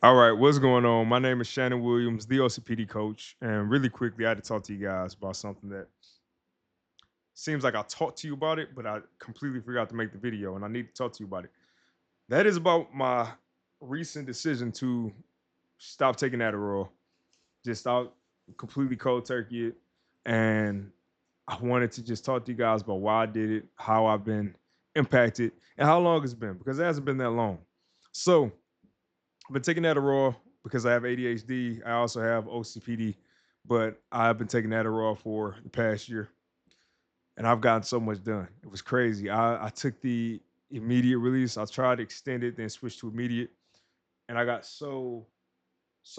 All right, what's going on? My name is Shannon Williams, the OCPD coach. And really quickly, I had to talk to you guys about something that seems like I talked to you about it, but I completely forgot to make the video, and I need to talk to you about it. That is about my recent decision to stop taking Adderall, just stop completely cold turkey it. And I wanted to just talk to you guys about why I did it, how I've been impacted, and how long it's been, because it hasn't been that long. So, I've been taking Adderall because I have ADHD. I also have OCPD, but I've been taking Adderall for the past year, and I've gotten so much done. It was crazy. I took the immediate release. I tried to extend it, then switch to immediate, and I got so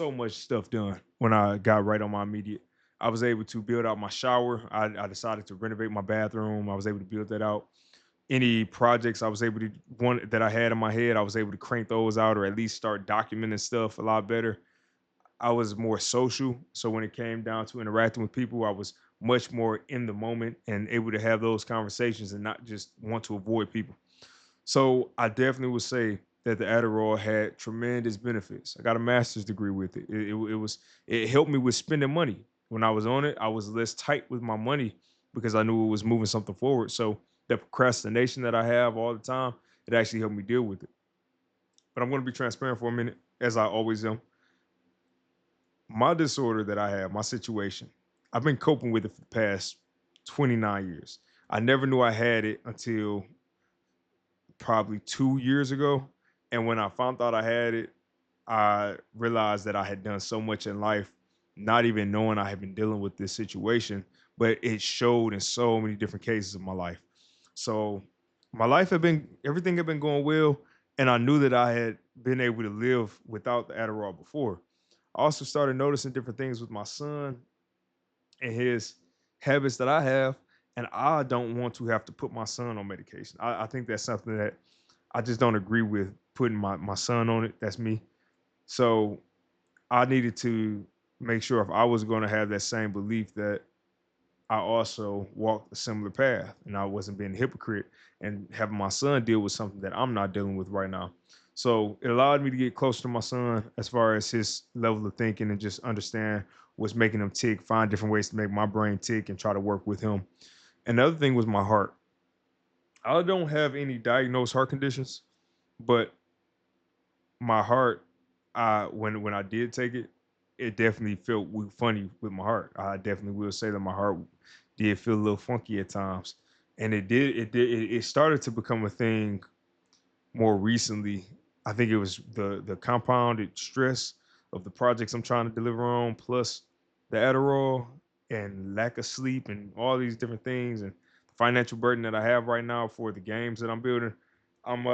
much stuff done when I got right on my immediate. I was able to build out my shower. I decided to renovate my bathroom. I was able to build that out. Any projects I was able to one that I had in my head, I was able to crank those out or at least start documenting stuff a lot better. I was more social. So when it came down to interacting with people, I was much more in the moment and able to have those conversations and not just want to avoid people. So I definitely would say that the Adderall had tremendous benefits. I got a master's degree with it. It helped me with spending money. When I was on it, I was less tight with my money because I knew it was moving something forward. So that procrastination that I have all the time, it actually helped me deal with it. But I'm going to be transparent for a minute, as I always am. My disorder that I have, my situation, I've been coping with it for the past 29 years. I never knew I had it until probably 2 years ago. And when I found out I had it, I realized that I had done so much in life, not even knowing I had been dealing with this situation, but it showed in so many different cases of my life. So my life had been, everything had been going well. And I knew that I had been able to live without the Adderall before. I also started noticing different things with my son and his habits that I have. And I don't want to have to put my son on medication. I think that's something that I just don't agree with putting my son on it. That's me. So I needed to make sure if I was going to have that same belief that I also walked a similar path and I wasn't being a hypocrite and having my son deal with something that I'm not dealing with right now. So it allowed me to get closer to my son as far as his level of thinking and just understand what's making him tick, find different ways to make my brain tick and try to work with him. And the other thing was my heart. I don't have any diagnosed heart conditions, but my heart, when I did take it, it definitely felt funny with my heart. I definitely will say that my heart did feel a little funky at times, and it started to become a thing more recently. I think it was the compounded stress of the projects I'm trying to deliver on, plus the Adderall and lack of sleep and all these different things, and the financial burden that I have right now for the games that I'm building. I'm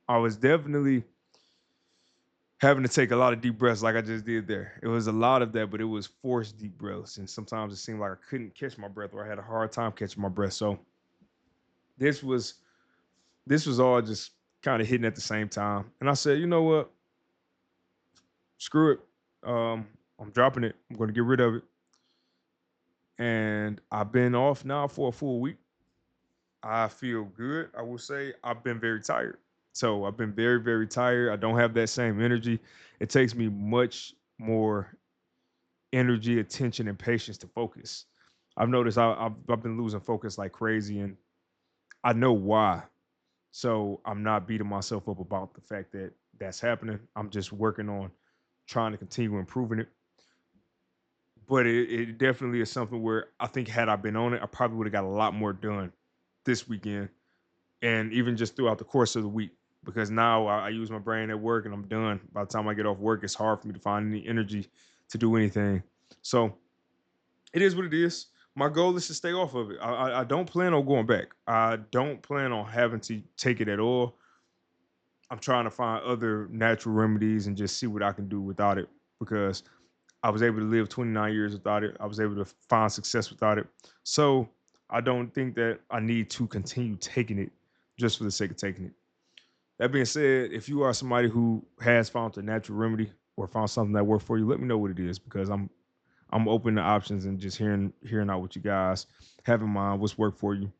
I was definitely having to take a lot of deep breaths like I just did there. It was a lot of that, but it was forced deep breaths. And sometimes it seemed like I couldn't catch my breath or I had a hard time catching my breath. So this was this was all just kind of hitting at the same time. And I said, you know what? Screw it. I'm dropping it. I'm gonna get rid of it. And I've been off now for a full week. I feel good. I will say I've been very tired. So I've been very, very tired. I don't have that same energy. It takes me much more energy, attention, and patience to focus. I've noticed I've been losing focus like crazy, and I know why. So I'm not beating myself up about the fact that that's happening. I'm just working on trying to continue improving it. But it definitely is something where I think had I been on it, I probably would have got a lot more done this weekend and even just throughout the course of the week. Because now I use my brain at work and I'm done. By the time I get off work, it's hard for me to find any energy to do anything. So it is what it is. My goal is to stay off of it. I don't plan on going back. I don't plan on having to take it at all. I'm trying to find other natural remedies and just see what I can do without it because I was able to live 29 years without it. I was able to find success without it. So I don't think that I need to continue taking it just for the sake of taking it. That being said, if you are somebody who has found a natural remedy or found something that worked for you, let me know what it is because I'm open to options and just hearing out what you guys have in mind, what's worked for you.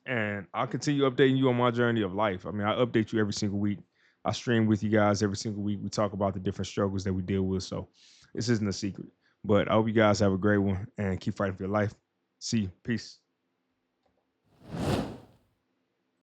and I'll continue updating you on my journey of life. I mean, I update you every single week. I stream with you guys every single week. We talk about the different struggles that we deal with. So this isn't a secret. But I hope you guys have a great one and keep fighting for your life. See you. Peace.